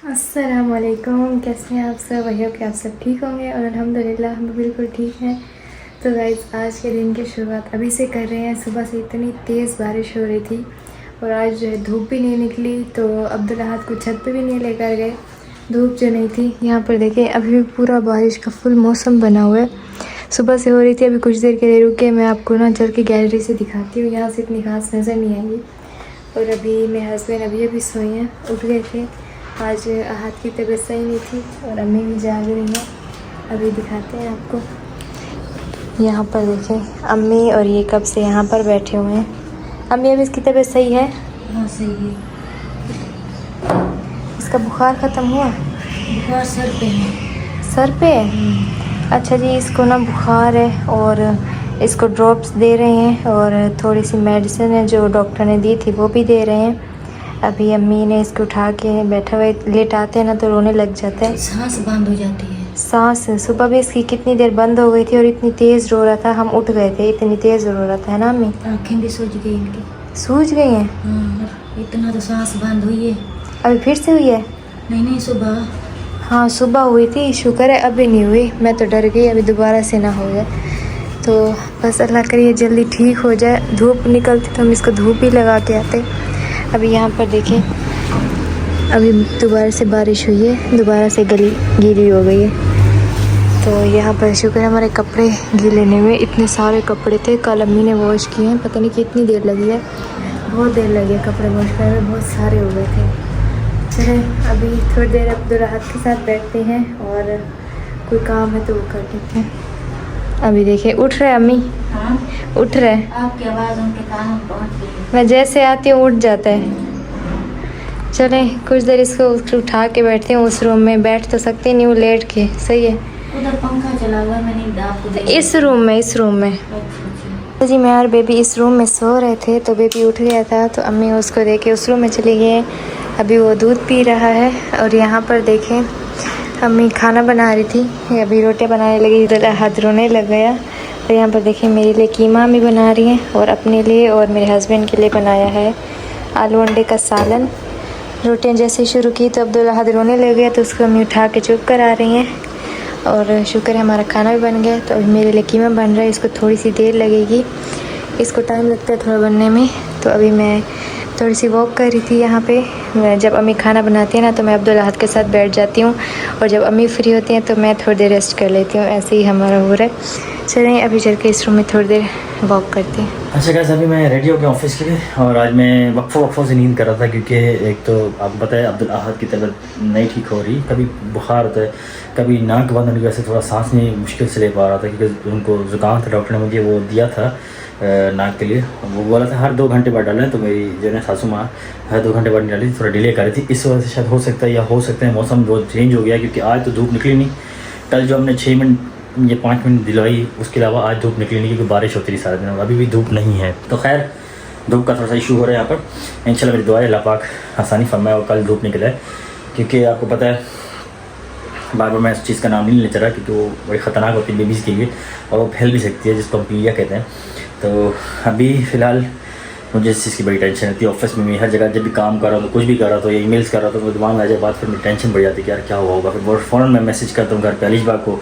अस्सलामुअलैकुम। कैसे हैं आप सब? वही हो कि आप सब ठीक होंगे और अल्हम्दुलिल्लाह हम बिल्कुल ठीक हैं। तो गाइज़ आज के दिन की शुरुआत अभी से कर रहे हैं। सुबह से इतनी तेज़ बारिश हो रही थी और आज जो है धूप भी नहीं निकली, तो अब्दुल अहद को छत पे भी नहीं लेकर गए, धूप जो नहीं थी। यहाँ पर देखें अभी भी पूरा बारिश का फुल मौसम बना हुआ है, सुबह से हो रही थी। अभी कुछ देर के लिए रुके, मैं आपको ना चल के गैलरी से दिखाती हूँ। यहाँ से इतनी खास नज़र नहीं आएगी। और अभी मेरे हस्बैंड अभी सोए हैं, उठ गए थे। आज अहद की तबीयत सही नहीं थी और अम्मी भी जाग रही हैं। अभी दिखाते हैं आपको। यहाँ पर देखें अम्मी और ये कब से यहाँ पर बैठे हुए हैं। अम्मी अभी इसकी तबीयत सही है? हाँ सही है। इसका बुखार ख़त्म हुआ? बुखार सर पे है। सर पे है? अच्छा जी, इसको ना बुखार है और इसको ड्रॉप्स दे रहे हैं और थोड़ी सी मेडिसिन है जो डॉक्टर ने दी थी वो भी दे रहे हैं। अभी अम्मी ने इसको उठा के बैठा हुआ, लेटाते हैं ना तो रोने लग जाता है, सांस बंद हो जाती है। सांस सुबह भी इसकी कितनी देर बंद हो गई थी और इतनी तेज़ रो रहा था, हम उठ गए थे, इतनी तेज़ रो रहा था, है ना अम्मी? आँखें भी सूज गई इनकी। सूज गई हैं? हाँ, इतना तो सांस बंद हुई है। अभी फिर से हुई है? नहीं सुबह। हाँ सुबह हुई थी, शुक्र है अभी नहीं हुई। मैं तो डर गई अभी दोबारा से ना हो जाए। तो बस अल्लाह करिए जल्दी ठीक हो जाए। धूप निकलती तो हम इसको धूप ही लगा के आते। अभी यहाँ पर देखें अभी दोबारा से बारिश हुई है, दोबारा से गली गीली हो गई है। तो यहाँ पर शुक्र है हमारे कपड़े गीले नहीं हुए। इतने सारे कपड़े थे, कल अम्मी ने वॉश किए हैं, पता नहीं कितनी देर लगी है, बहुत देर लगी है कपड़े वॉश करने में, बहुत सारे हो गए थे। चलें अभी थोड़ी देर अब्दुल अहद के साथ बैठते हैं और कोई काम है तो वो कर लेते हैं। अभी देखिए उठ रहे अम्मी। हाँ? उठ रहे। आपकी आवाज़ उनके कान में पहुँच गई। मैं जैसे आती हूँ उठ जाता है। चलें कुछ देर इसको उठा के बैठते हैं। उस रूम में बैठ तो सकते नहीं, वो लेट के सही है। उधर पंखा चला हुआ है, मैंने आपको इस रूम में तो जी मैं और बेबी इस रूम में सो रहे थे, तो बेबी उठ गया था तो अम्मी उसको देके उस रूम में चली गई। अभी वो दूध पी रहा है। और यहाँ पर देखें अम्मी खाना बना रही थी, अभी रोटियां बनाने लगी तो हाथ रोने लग गया। और यहाँ पर देखें मेरे लिए कीमा अम्मी बना रही हैं और अपने लिए और मेरे हस्बैंड के लिए बनाया है आलू अंडे का सालन। रोटियां जैसे शुरू की तो अब्दुल अहद रोने लग गया, तो उसको अम्मी उठा के चुप करा रही हैं। और शुक्र है हमारा खाना भी बन गया। तो अभी मेरे लिए कीमा बन रहा है, इसको थोड़ी सी देर लगेगी, इसको टाइम लगता है थोड़ा बनने में। तो अभी मैं थोड़ी सी वॉक कर रही थी यहाँ पे। जब अम्मी खाना बनाती है ना तो मैं अब्दुल अहद के साथ बैठ जाती हूँ और जब अम्मी फ्री होती हैं तो मैं थोड़ी देर रेस्ट कर लेती हूँ। ऐसे ही हमारा हो रहा है। चलें अभी चल के इस रूम में थोड़ी देर वॉक करते हैं। अच्छा गाइस, अभी मैं रेडी हो गया ऑफिस के लिए और आज मैं वक्फों से नींद कर रहा था क्योंकि एक तो आपको पता है अब्दुल अहद की तबीयत नहीं ठीक हो रही, कभी बुखार होता है, कभी नाक बंद होने की वजह से थोड़ा सांस नहीं मुश्किल से ले पा रहा था क्योंकि उनको ज़ुकाम था। डॉक्टर ने मुझे वो दिया था नाक के लिए, वो बोला था हर 2 घंटे बाद डालें। तो मेरी जो है सासू माँ हर 2 घंटे बाद डाली, थोड़ा डिले कर रही थी, इस वजह से शायद हो सकता है या हो सकता है मौसम बहुत चेंज हो गया क्योंकि आज तो धूप निकली नहीं। कल जो हमने 6 मिनट ये 5 मिनट दिलवाई, उसके अलावा आज धूप निकली नहीं क्योंकि बारिश होती रही सारे दिन, अभी भी धूप नहीं है। तो खैर धूप का थोड़ा सा इशू हो रहा है यहाँ पर। इंशाल्लाह मेरी दुआ है अल्लाह पाक आसानी फरमाए और कल धूप निकले, क्योंकि आपको पता है बार बार मैं इस चीज़ का नाम नहीं लेना चाह रहा क्योंकि वो बड़ी ख़तरनाक होती है बेबीज़ के लिए और वो फैल भी सकती है, जिसको हम पीलिया कहते हैं। तो अभी फ़िलहाल मुझे इस चीज़ की बड़ी टेंशन रहती है। ऑफिस में भी हर जगह जब भी काम कर रहा हूँ तो कुछ भी कर रहा हूँ तो या ईमेल्स कर रहा हूँ तो दिमाग में आ जाए बात, फिर मेरी टेंशन बढ़ जाती है कि यार क्या हुआ होगा। फिर फ़ौरन मैं मैसेज करता हूँ घर पे अलीश बाग को,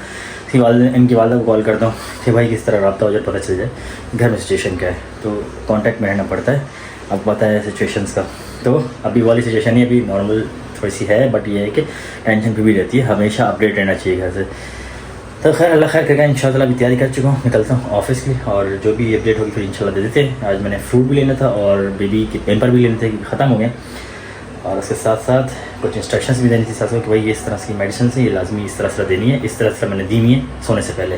फिर इनकी वालदा को कॉल करता हूँ कि भाई किस तरह रब्ता हो जाए, पता चल जाए घर में सिचुएशन क्या है। तो कांटेक्ट में रहना पड़ता है, आपको पता है सिचुएशंस का। तो अभी वाली सिचुएशन ही अभी नॉर्मल थोड़ी सी है, बट ये है कि टेंशन फिर भी रहती है, हमेशा अपडेट रहना चाहिए घर से। तो खैर अल्लाह खैर करेगा, इंशाल्लाह अभी तैयारी कर चुका हूँ, निकलता हूँ ऑफिस की और जो भी अपडेट होगी फिर इंशाल्लाह दे देते हैं। आज मैंने फ्रूट भी लेना था और बेबी के पेपर भी लेने थे, ख़त्म हो गए। और उसके साथ साथ कुछ इंस्ट्रक्शंस भी देनी थी सासू कि भाई ये इस तरह की मेडिसिन है, ये लाजमी इस तरह से देनी है, इस तरह से मैंने दी हुई है सोने से पहले।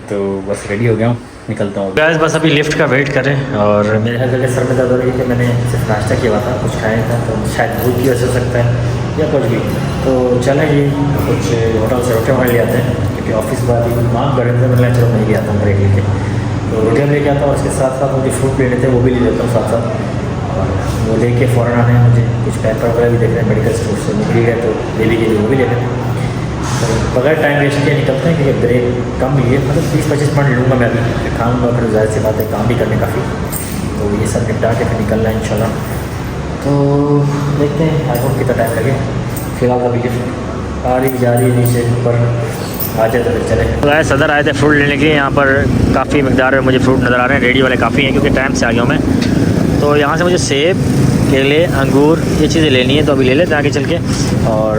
तो बस रेडी हो गया हूँ, निकलता हूँ गाइस। बस अभी लिफ्ट का वेट करें और मेरे हर जगह सर में दर्द हो रही है कि मैंने सिर्फ नाश्ता किया हुआ था, कुछ खाया था, तो शायद भूख की वजह से हो सकता है या कुछ भी। तो चलें जी कुछ होटल से रोटियाँ वगैरह ले आते हैं क्योंकि ऑफिस बाद ही मांग कर रहे थे, मैंने चलो नहीं गया था ब्रेक लेके, तो रोटियाँ लेके आता हूँ। उसके साथ साथ मुझे फ्रूट लेने थे वो भी ले लेता हूँ साथ साथ, और वो लेके फ़ौरन आने हैं। मुझे कुछ पेपर वगैरह भी देख रहे हैं, मेडिकल स्टोर से निकली है तो बेबी के लिए वो भी ले लें। तो बगैर टाइम वेस्ट किए निकलते हैं क्योंकि ब्रेक कम मिली है, मतलब 20-25 मिनट लूँगा मैं अभी, खाऊँगा फिर ज़ाहिर सी बात है काम भी करने काफ़ी, तो ये सब निपटा के फिर निकलना है इंशाल्लाह। तो देखते हैं आई होप कितना टाइम लगे। फिलहाल अभी आ रही जा रही है नीचे ऊपर आ जाए तो फिर चले। तो सदर आए थे फ्रूट लेने के लिए। यहाँ पर काफ़ी मकदार में मुझे फ्रूट नज़र आ रहे हैं, रेडी वाले काफ़ी हैं क्योंकि टाइम से आ गया हूँ मैं। तो यहाँ से मुझे सेब, केले, अंगूर ये चीज़ें लेनी है, तो अभी ले लेते हैं आगे चल के। और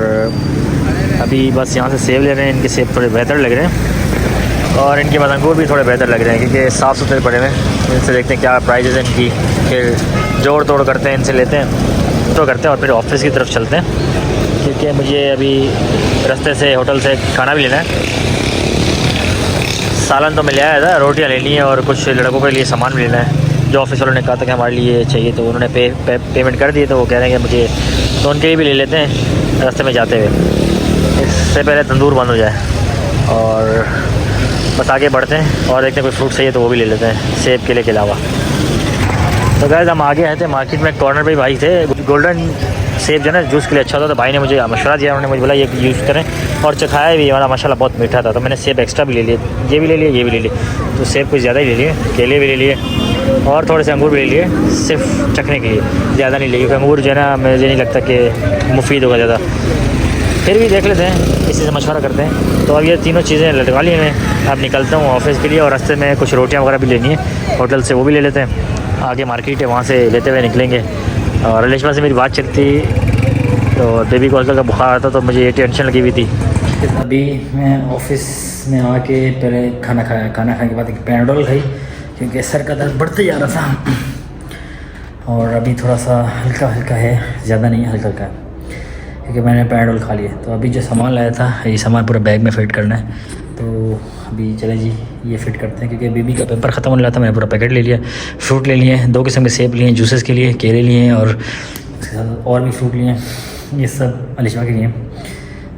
अभी बस यहाँ से सेब ले रहे हैं, इनके सेब थोड़े बेहतर लग रहे हैं और इनके बाद अंगूर भी थोड़े बेहतर लग रहे हैं क्योंकि साफ़ सुथरे पड़े हुए हैं। इनसे देखते हैं क्या प्राइजेज़ हैं इनकी, फिर जोड़ तोड़ करते हैं, इनसे लेते हैं तो करते हैं और फिर ऑफिस की तरफ चलते हैं क्योंकि मुझे अभी रास्ते से होटल से खाना भी लेना है। सालन तो मैं ले आया था, रोटियाँ लेनी है और कुछ लड़कों के लिए सामान भी लेना है जो ऑफिस वालों ने कहा था कि हमारे लिए चाहिए, तो उन्होंने पेमेंट कर दिए, तो वो कह रहे हैं कि मुझे तो उनके लिए भी ले लेते हैं रास्ते में जाते हुए, इससे पहले तंदूर बंद हो जाए। और बस आगे बढ़ते हैं और देखते हैं कोई फ्रूट चाहिए तो वो भी ले लेते हैं सेब केले के अलावा। तो गाइस हम आगे आए थे मार्केट में, कॉर्नर पे भाई थे, गोल्डन सेब जो है ना जूस के लिए अच्छा होता था। भाई ने मुझे मशवरा दिया, उन्होंने मुझे बोला ये यूज़ करें और चखाया भी हमारा माशाल्लाह बहुत मीठा था। तो मैंने सेब एक्स्ट्रा भी ले लिए, ये भी ले लिए, ये भी ले लिए, तो सेब कुछ ज़्यादा ही ले लिए, केले भी ले लिए और थोड़े से अंगूर भी ले लिए, सिर्फ चखने के लिए, ज़्यादा नहीं लिए क्योंकि अंगूर जो है ना मुझे नहीं लगता कि मुफीद होगा ज़्यादा। फिर भी देख लेते हैं, किसी से मशवरा करते हैं। तो अब ये तीनों चीज़ें लटका ली मैं, अब निकलता हूँ ऑफिस के लिए और रास्ते में कुछ रोटियाँ वगैरह भी लेनी है होटल से, वो भी ले लेते हैं। आगे मार्केट है, वहाँ से लेते हुए निकलेंगे। और रेशमा से मेरी बात चलती तो बेबी को हल्का का बुखार आता तो मुझे ये टेंशन लगी हुई थी। अभी मैं ऑफिस में आके पहले खाना खाया, खाना खाने के बाद एक पैनाडोल खाई क्योंकि सर का दर्द बढ़ते जा रहा था और अभी थोड़ा सा हल्का हल्का है, ज़्यादा नहीं है, हल्का हल्का है क्योंकि मैंने पैनाडोल खा लिया। तो अभी जो सामान लाया था ये सामान पूरा बैग में फ़िट करना है, तो अभी चले जी ये फ़िट करते हैं क्योंकि बेबी का पेपर ख़त्म होने लगा था। मैंने पूरा पैकेट ले लिया, फ्रूट ले लिए, 2 किस्म के सेब लिए, जूसेस के लिए केले लिए और उसके साथ और भी फ्रूट लिए। ये सब अलिशा के लिए,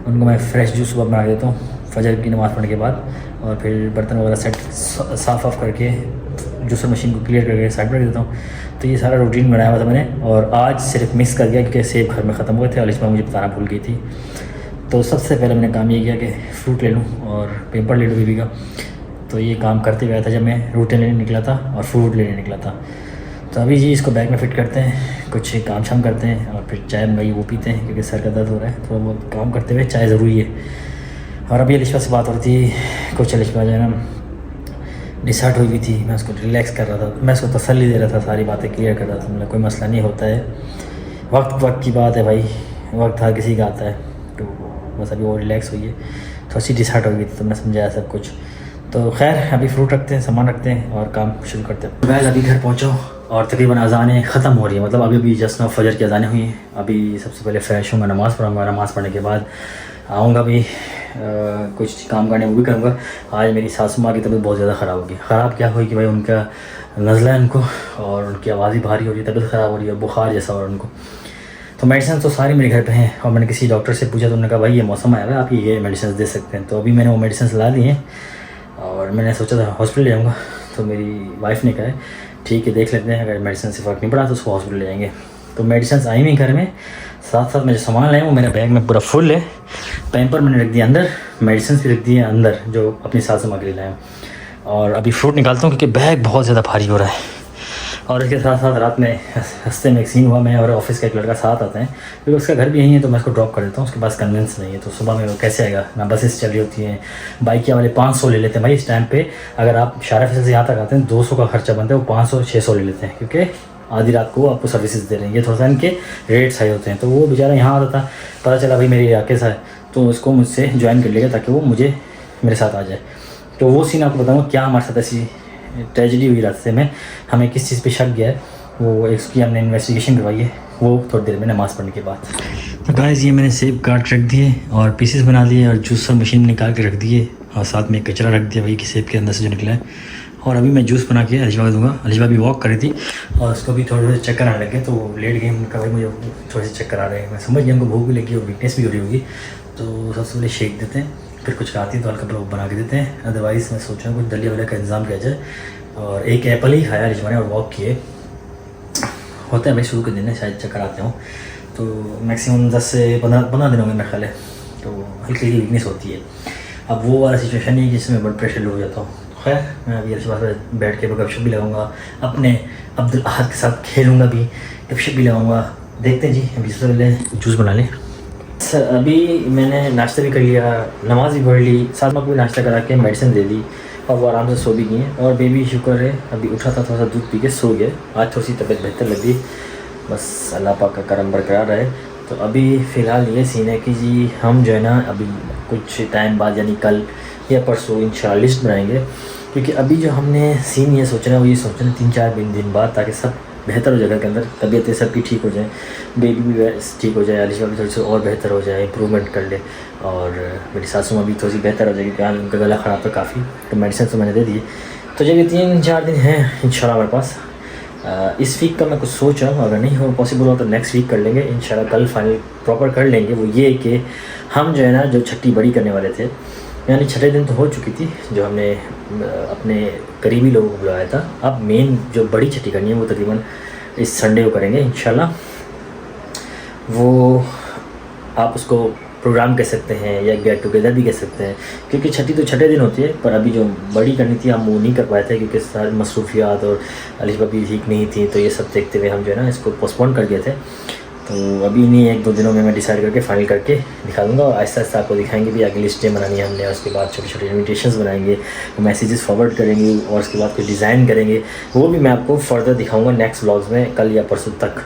उनको मैं फ़्रेश जूस सुबह बना देता हूँ फजर की नमाज़ पढ़ने के बाद, और फिर बर्तन वगैरह सेट साफ़ ऑफ करके जूसर मशीन को क्लियर करके साइड पर देता हूँ। तो ये सारा रूटीन बनाया हुआ था मैंने, और आज सिर्फ मिस कर गया क्योंकि सेब घर में ख़त्म हुए थे। अलिशा मुझे बताना भूल गई थी। तो सबसे पहले मैंने काम ये किया कि फ्रूट ले लूँ और पेपर ले लूँ बेबी का। तो ये काम करते हुए आया था जब मैं रूटीन लेने निकला था और फ्रूट लेने निकला था। तो अभी जी इसको बैग में फ़िट करते हैं, कुछ काम शाम करते हैं और फिर चाय मंगाई वो पीते हैं क्योंकि सर का दर्द हो रहा है। थोड़ा बहुत काम करते हुए चाय ज़रूरी है। और अभी अलिशा से बात हो रही थी, कुछ अलिशा जो है ना डिसहार्ट हुई थी, मैं उसको रिलैक्स कर रहा था, मैं उसको तसल्ली दे रहा था, सारी बातें क्लियर कर रहा था। मतलब कोई मसला नहीं होता है, वक्त की बात है भाई, वक्त हर किसी का आता है। तो बस अभी वो रिलैक्स हुई है, थोड़ी सी डिसहार्ट हो गई थी तो मैं समझाया सब कुछ। तो खैर अभी फ्रूट रखते हैं, सामान रखते हैं और काम शुरू करते हैं। मैं अभी घर पहुँचा और तकरीबन अज़ानें ख़त्म हो रही है, मतलब अभी जस्ट नाउ फजर की अज़ानें हुई हैं। अभी सबसे पहले फ़्रेश होऊंगा, नमाज़ पढ़ूँगा, नमाज़ पढ़ने के बाद आऊँगा भी कुछ काम करने वो भी करूँगा। आज मेरी सासू माँ की तबीयत बहुत ज़्यादा ख़राब होगी। ख़राब क्या हुई कि भाई उनका नज़ला है उनको और उनकी आवाज़ ही भारी हो रही है, तबीयत ख़राब हो रही है, बुखार जैसा हो रहा है उनको। तो मेडिसिन तो सारी मेरे घर पे हैं और मैंने किसी डॉक्टर से पूछा तो उन्होंने कहा भाई ये मौसम आया है, आप ये मेडिसिन दे सकते हैं। तो अभी मैंने वो मेडिसिन ला दी हैं और मैंने सोचा था हॉस्पिटल ले जाऊँगा। तो मेरी वाइफ ने कहा है ठीक है देख लेते हैं, अगर मेडिसिन से फ़र्क नहीं पड़ा तो उसको हॉस्पिटल ले जाएंगे। तो मेडिसिन आई हुई घर में, साथ साथ मैं जो सामान लाया हूँ मेरा बैग में पूरा फुल है। पैम्पर मैंने रख दिया अंदर, मेडिसिन भी रख दिए अंदर जो अपनी सासू माँ के लिए लाया। और अभी फ्रूट निकालता हूँ क्योंकि बैग बहुत ज़्यादा भारी हो रहा है। और इसके साथ साथ रात में हंसते में एक सीन हुआ, मैं और ऑफिस का एक लड़का साथ आता है क्योंकि उसका घर भी यहीं है, तो मैं उसको ड्रॉप कर देता हूँ। उसके पास कन्वेंस नहीं है तो सुबह में वो कैसे आएगा, ना बसेस चल रही होती हैं, बाइक वाले 500 ले लेते हैं भाई इस टाइम पे। अगर आप शारा फैसल से यहाँ तक आते हैं 200 का खर्चा बनता है, वो 500-600 ले लेते हैं क्योंकि आधी रात को आपको सर्विसेज दे रहे हैं। ये थोड़ा सा इनके रेट्स हाई होते हैं। तो वो बेचारा यहाँ आता था, पता चला भाई मेरे इलाके से है तो उसको मुझसे ज्वाइन कर लेगा ताकि वो मुझे मेरे साथ आ जाए। तो वो सीन आपको बताऊँगा क्या हमारे साथ ऐसी ट्रेजेडी हुई रास्ते में, हमें किस चीज़ पे शक गया है, वो इसकी हमने इन्वेस्टिगेशन करवाई है, वो थोड़ी देर में नमाज़ पढ़ने के बाद। तो गाइस ये मैंने सेब काट रख दिए और पीसेस बना दिए और जूसर मशीन में निकाल के रख दिए और साथ में कचरा रख दिया वही कि सेब के अंदर से जो निकला है। और अभी मैं जूस बना के अलिशा को दूँगा। अलिशा भी वॉक करी थी और उसको भी थोड़े चक्कर आने लगे तो वो लेट गई। उनका भाई मुझे थोड़े से चक्कर आ रहे हैं, मैं समझ गया उनको भूख भी लगी और वीकनेस भी हो रही होगी। तो सबसे पहले शेक देते हैं, फिर कुछ खाती है तो हल्का ब्लॉक बना के देते हैं। अदरवाइज़ मैं सोच रहा हूँ कुछ दलिया वलिया का इंतज़ाम किया जाए। और एक एप्पल ही खाया अलिशा ने और वॉक किए। होता है भाई शुरू के दिन है, शायद चक्कर आते हूँ तो मैक्सिमम 10 से 15 दिन होंगे मेरे ख्याल है। तो हल्की हल्की वीकनेस होती है। अब वो वाला सिचुएशन नहीं जिसमें ब्लड प्रेशर लो हो जाता हूँ। खैर मैं अभी अलिशा से बैठ के गपशप भी लगाऊंगा, अपने अब्दुल अहद के साथ खेलूँगा भी, गपशप भी लगाऊंगा। देखते हैं जी। अभी सबसे पहले जूस बना लें। अभी मैंने नाश्ता भी कर लिया, नमाज़ भी पढ़ ली, साथ में भी नाश्ता करा के मेडिसिन दे दी और वो आराम से सो भी गई हैं। और बेबी शुक्र है अभी उठा था, थोड़ा सा दूध पी के सो गया। आज थोड़ी सी तबीयत बेहतर लगी, बस अल्लाह पाक का करम बरकरार रहे। तो अभी फ़िलहाल ये सीन है कि जी हम जो है ना अभी कुछ टाइम बाद यानी कल या परसों इंशाल्लाह लिस्ट बनाएंगे, क्योंकि अभी जो हमने सीन ये सोचना है वो ये सोचना है 3-4 दिन बाद, ताकि सब बेहतर हो जाए, के अंदर तबीयतें सबकी ठीक हो जाए, बेबी भी ठीक हो जाए, अलीशा भी थोड़ी सी और बेहतर हो जाए, इंप्रूवमेंट कर ले, और मेरी सासू माँ भी थोड़ी सी बेहतर हो जाएगी, क्योंकि उनका गला ख़राब था काफ़ी, तो मेडिसिन तो मैंने दे दी। तो जब ये 3-4 दिन हैं इंशाल्लाह हमारे पास, इस वीक का मैं कुछ सोच रहा हूँ, अगर नहीं हो पॉसिबल हो तो नेक्स्ट वीक कर लेंगे इंशाल्लाह। कल फाइनल प्रॉपर कर लेंगे। वो ये कि हम जो है ना जो छठी बड़ी करने वाले थे, यानी छठे दिन तो हो चुकी थी जो हमने अपने करीबी लोगों को बुलाया था, अब मेन जो बड़ी छठी करनी है वो तकरीबन इस संडे को करेंगे इंशाल्लाह। वो आप उसको प्रोग्राम कह सकते हैं या गेट टुगेदर भी कह सकते हैं, क्योंकि छठी तो छठे दिन होती है, पर अभी जो बड़ी करनी थी हम वो नहीं कर पाए थे क्योंकि सारी मसरूफियात और अलीशा भी ठीक नहीं थी, तो ये सब देखते हुए हम जो है ना इसको पोस्टपोन कर दिए थे। तो अभी नहीं 1-2 दिनों में मैं डिसाइड करके फाइनल करके दिखा दूँगा, और आहिस्ता आहिस्ता आपको दिखाएंगे भी आगे लिस्टें बनानी है हमने, और उसके बाद छोटे छोटे इन्विटेशंस बनाएंगे, मैसेजेस फॉरवर्ड करेंगे, और उसके बाद कुछ डिज़ाइन करेंगे, वो भी मैं आपको फर्दर दिखाऊंगा नेक्स्ट व्लॉग्स में कल या परसों तक।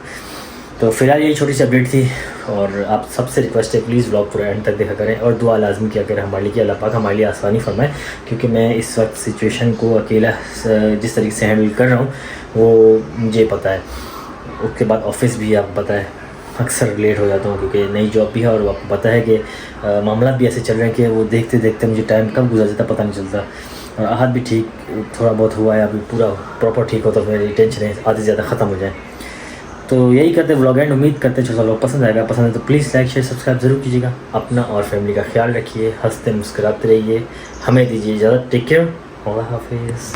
तो फिलहाल यही छोटी सी अपडेट थी, और आप सबसे रिक्वेस्ट है प्लीज़ व्लॉग पूरा एंड तक देखा करें, और दुआ लाजमी किया करें हमारे लिए कि अल्लाह पाक हमारे लिए आसानी फरमाए, क्योंकि मैं इस वक्त सिचुएशन को अकेला जिस तरीके से हैंडल कर रहा हूँ वो मुझे पता है। उसके बाद ऑफिस भी आपको पता है अक्सर लेट हो जाता हूँ, क्योंकि नई जॉब भी है, और आपको पता है कि मामला भी ऐसे चल रहे हैं कि वो देखते देखते मुझे टाइम कब गुजर जाता पता नहीं चलता। और आहत भी ठीक थोड़ा बहुत हुआ है, अभी पूरा प्रॉपर ठीक हो तो मेरी टेंशन आधी ज़्यादा ख़त्म हो जाए। तो यही करते व्लॉग एंड, उम्मीद करते छोटा व्लॉग पसंद आएगा। पसंद है तो प्लीज़ लाइक शेयर सब्सक्राइब ज़रूर कीजिएगा। अपना और फैमिली का ख्याल रखिए, हंसते मुस्कुराते रहिए, हमें दीजिए इजाज़त। टेक केयर, अल्लाह हाफिज़।